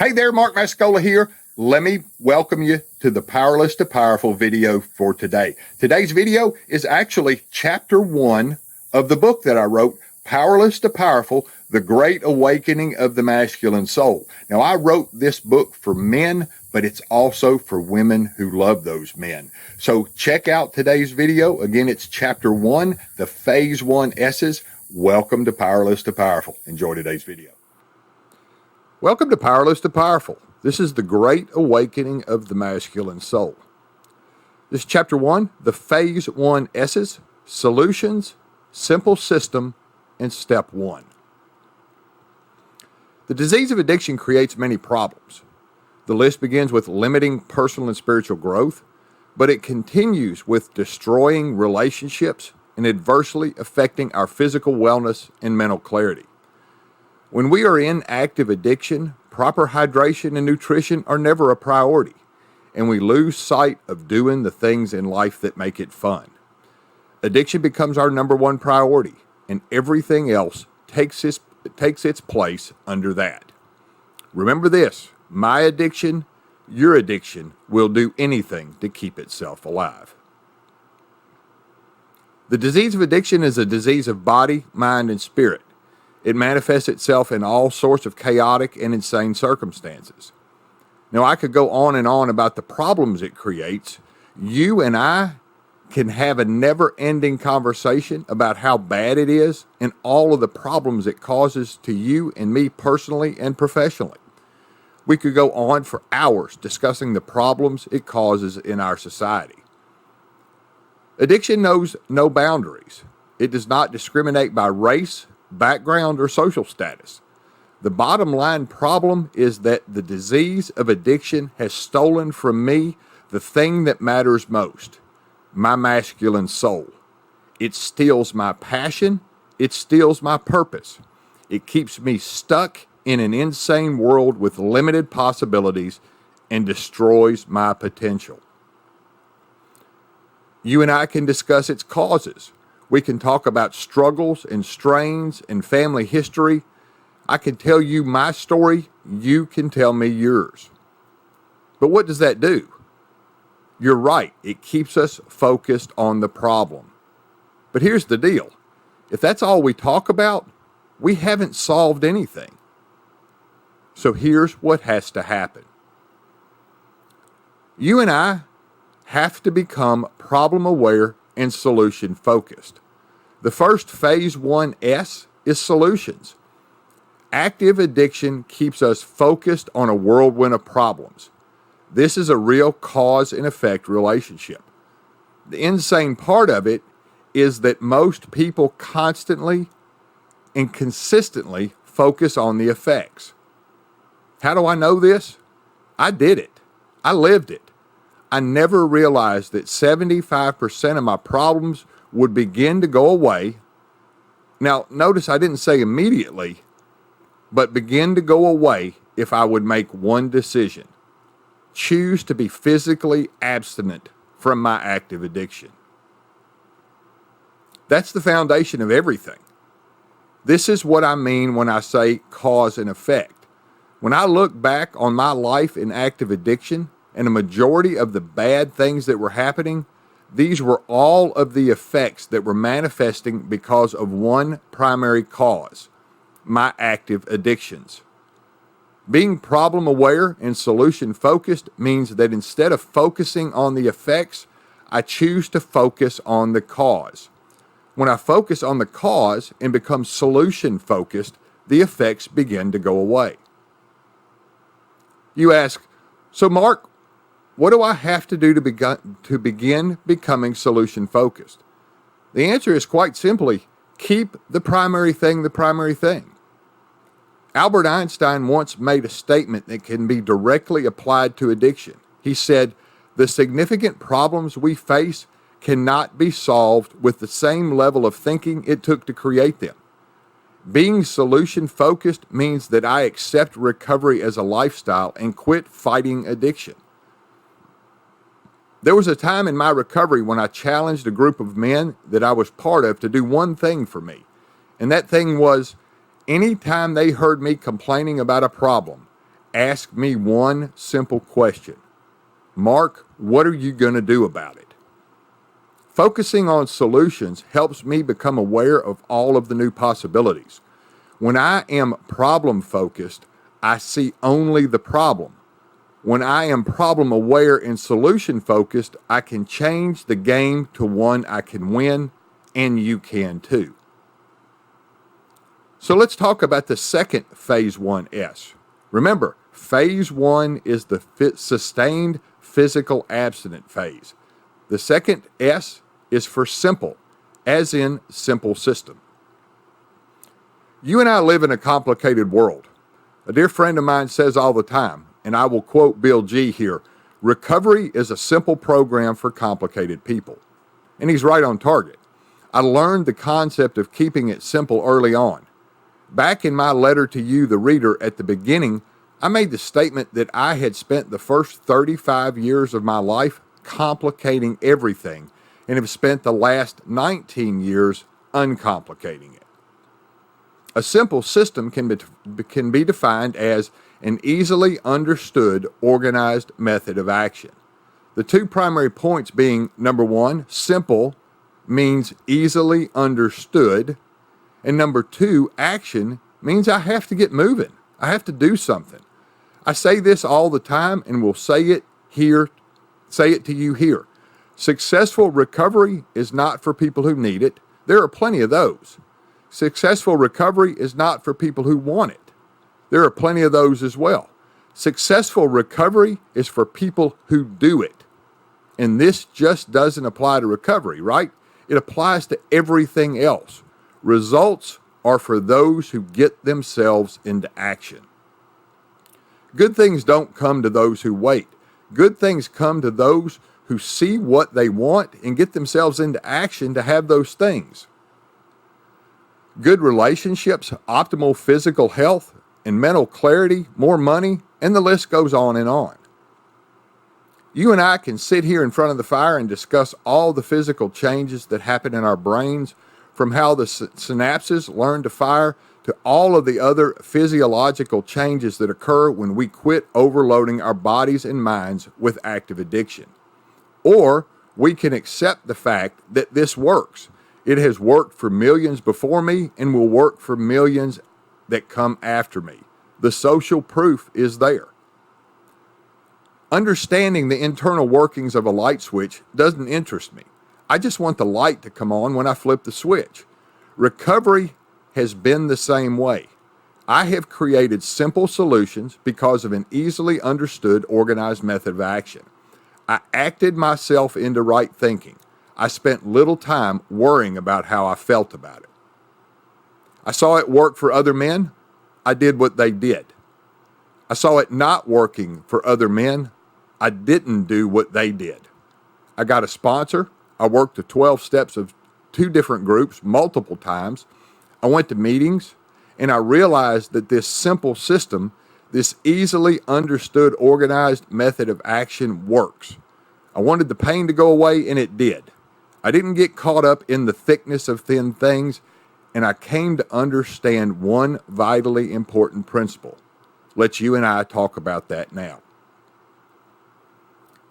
Hey there, Mark Mascola here. Let me welcome you to the Powerless to Powerful video for today. Today's video is actually chapter 1 of the book that I wrote, Powerless to Powerful, The Great Awakening of the Masculine Soul. Now, I wrote this book for men, but it's also for women who love those men. So check out today's video. Again, it's chapter 1, the phase 1 S's. Welcome to Powerless to Powerful. Enjoy today's video. Welcome to Powerless to Powerful. This is the Great Awakening of the Masculine Soul. This is chapter 1, the phase 1 S's, solutions, simple system, and step 1. The disease of addiction creates many problems. The list begins with limiting personal and spiritual growth, but it continues with destroying relationships and adversely affecting our physical wellness and mental clarity. When we are in active addiction, proper hydration and nutrition are never a priority, and we lose sight of doing the things in life that make it fun. Addiction becomes our number one priority, and everything else takes its place under that. Remember this, my addiction, your addiction will do anything to keep itself alive. The disease of addiction is a disease of body, mind, and spirit. It manifests itself in all sorts of chaotic and insane circumstances. Now, I could go on and on about the problems it creates. You and I can have a never-ending conversation about how bad it is and all of the problems it causes to you and me personally and professionally. We could go on for hours discussing the problems it causes in our society. Addiction knows no boundaries. It does not discriminate by race, background, or social status. The bottom line problem is that the disease of addiction has stolen from me the thing that matters most, my masculine soul. It steals my passion. It steals my purpose. It keeps me stuck in an insane world with limited possibilities and destroys my potential. You and I can discuss its causes. We can talk about struggles and strains and family history. I can tell you my story. You can tell me yours. But what does that do? You're right. It keeps us focused on the problem. But here's the deal. If that's all we talk about, we haven't solved anything. So here's what has to happen. You and I have to become problem aware and solution focused. The first phase 1S is solutions. Active addiction keeps us focused on a whirlwind of problems. This is a real cause and effect relationship. The insane part of it is that most people constantly and consistently focus on the effects. How do I know this? I did it. I lived it. I never realized that 75% of my problems would begin to go away. Now, notice I didn't say immediately, but begin to go away if I would make one decision. Choose to be physically abstinent from my active addiction. That's the foundation of everything. This is what I mean when I say cause and effect. When I look back on my life in active addiction and a majority of the bad things that were happening, these were all of the effects that were manifesting because of one primary cause, my active addictions. Being problem aware and solution focused means that instead of focusing on the effects, I choose to focus on the cause. When I focus on the cause and become solution focused, the effects begin to go away. You ask, so Mark, what do I have to do to begin becoming solution focused? The answer is quite simply, keep the primary thing the primary thing. Albert Einstein once made a statement that can be directly applied to addiction. He said, the significant problems we face cannot be solved with the same level of thinking it took to create them. Being solution focused means that I accept recovery as a lifestyle and quit fighting addiction. There was a time in my recovery when I challenged a group of men that I was part of to do one thing for me. And that thing was, anytime they heard me complaining about a problem, Ask me one simple question. Mark, what are you going to do about it? Focusing on solutions helps me become aware of all of the new possibilities. When I am problem focused, I see only the problem. When I am problem aware and solution focused, I can change the game to one I can win, and you can too. So let's talk about the second phase 1S. Remember, phase 1 is the sustained physical abstinent phase. The second S is for simple, as in simple system. You and I live in a complicated world. A dear friend of mine says all the time, and I will quote Bill G here, recovery is a simple program for complicated people. And he's right on target. I learned the concept of keeping it simple early on. Back in my letter to you, the reader, at the beginning, I made the statement that I had spent the first 35 years of my life complicating everything and have spent the last 19 years uncomplicating it. A simple system can be defined as an easily understood, organized method of action. The two primary points being, number one, simple means easily understood, and number two, action means I have to get moving. I have to do something. I say this all the time and will say it to you here. Successful recovery is not for people who need it. There are plenty of those. Successful recovery is not for people who want it. There are plenty of those as well. Successful recovery is for people who do it. And this just doesn't apply to recovery, right? It applies to everything else. Results are for those who get themselves into action. Good things don't come to those who wait. Good things come to those who see what they want and get themselves into action to have those things. Good relationships, optimal physical health, and mental clarity, more money, and the list goes on and on. You and I can sit here in front of the fire and discuss all the physical changes that happen in our brains, from how the synapses learn to fire to all of the other physiological changes that occur when we quit overloading our bodies and minds with active addiction. Or we can accept the fact that this works. It has worked for millions before me and will work for millions that come after me. The social proof is there. Understanding the internal workings of a light switch doesn't interest me. I just want the light to come on when I flip the switch. Recovery has been the same way. I have created simple solutions because of an easily understood, organized method of action. I acted myself into right thinking. I spent little time worrying about how I felt about it. I saw it work for other men. I did what they did. I saw it not working for other men. I didn't do what they did. I got a sponsor. I worked the 12 steps of 2 different groups multiple times. I went to meetings, and I realized that this simple system, this easily understood, organized method of action works. I wanted the pain to go away, and it did. I didn't get caught up in the thickness of thin things, and I came to understand one vitally important principle. Let's you and I talk about that now.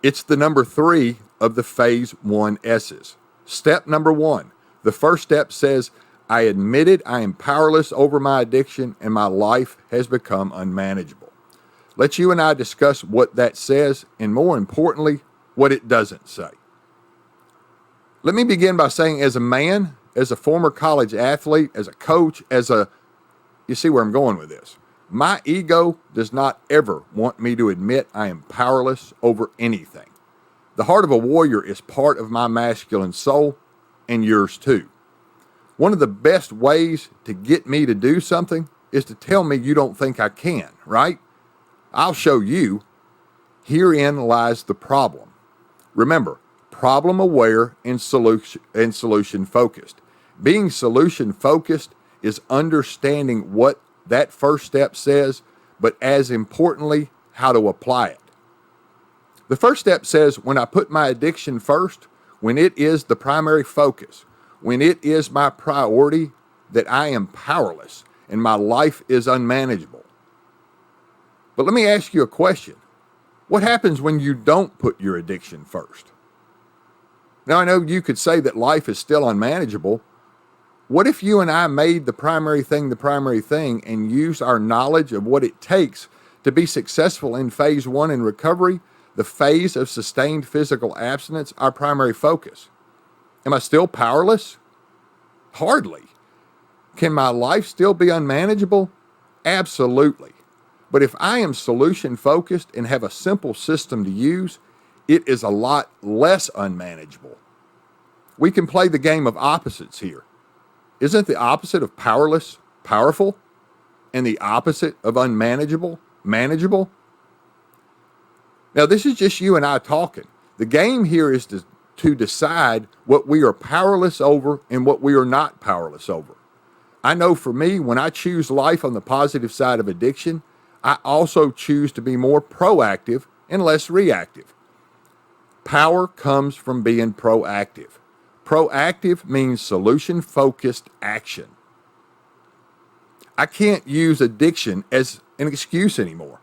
It's the number 3 of the phase 1S's. Step number 1. The first step says, I admitted I am powerless over my addiction and my life has become unmanageable. Let's you and I discuss what that says and, more importantly, what it doesn't say. Let me begin by saying, as a man, as a former college athlete, as a coach, you see where I'm going with this. My ego does not ever want me to admit I am powerless over anything. The heart of a warrior is part of my masculine soul, and yours too. One of the best ways to get me to do something is to tell me you don't think I can, right? I'll show you. Herein lies the problem. Remember, problem aware and solution focused. Being solution focused is understanding what that first step says, but as importantly, how to apply it. The first step says, when I put my addiction first, when it is the primary focus, when it is my priority, that I am powerless and my life is unmanageable. But let me ask you a question. What happens when you don't put your addiction first? Now, I know you could say that life is still unmanageable. What if you and I made the primary thing and used our knowledge of what it takes to be successful in phase one in recovery, the phase of sustained physical abstinence, our primary focus? Am I still powerless? Hardly. Can my life still be unmanageable? Absolutely. But if I am solution focused and have a simple system to use, it is a lot less unmanageable. We can play the game of opposites here. Isn't the opposite of powerless powerful? And the opposite of unmanageable manageable? Now, this is just you and I talking. The game here is to decide what we are powerless over and what we are not powerless over. I know for me, when I choose life on the positive side of addiction, I also choose to be more proactive and less reactive. Power comes from being proactive. Proactive means solution-focused action. I can't use addiction as an excuse anymore.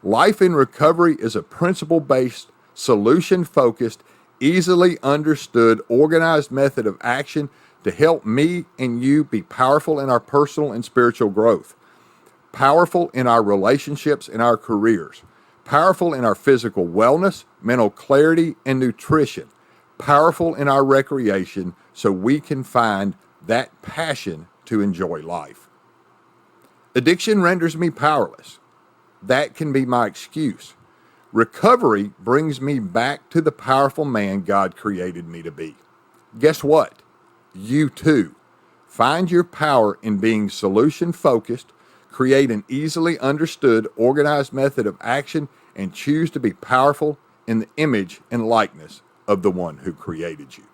Life in recovery is a principle-based, solution-focused, easily understood, organized method of action to help me and you be powerful in our personal and spiritual growth, powerful in our relationships and our careers, powerful in our physical wellness, mental clarity, and nutrition, powerful in our recreation so we can find that passion to enjoy life. Addiction renders me powerless. That can be my excuse. Recovery brings me back to the powerful man God created me to be. Guess what? You too. Find your power in being solution-focused, create an easily understood, organized method of action, and choose to be powerful in the image and likeness of the one who created you.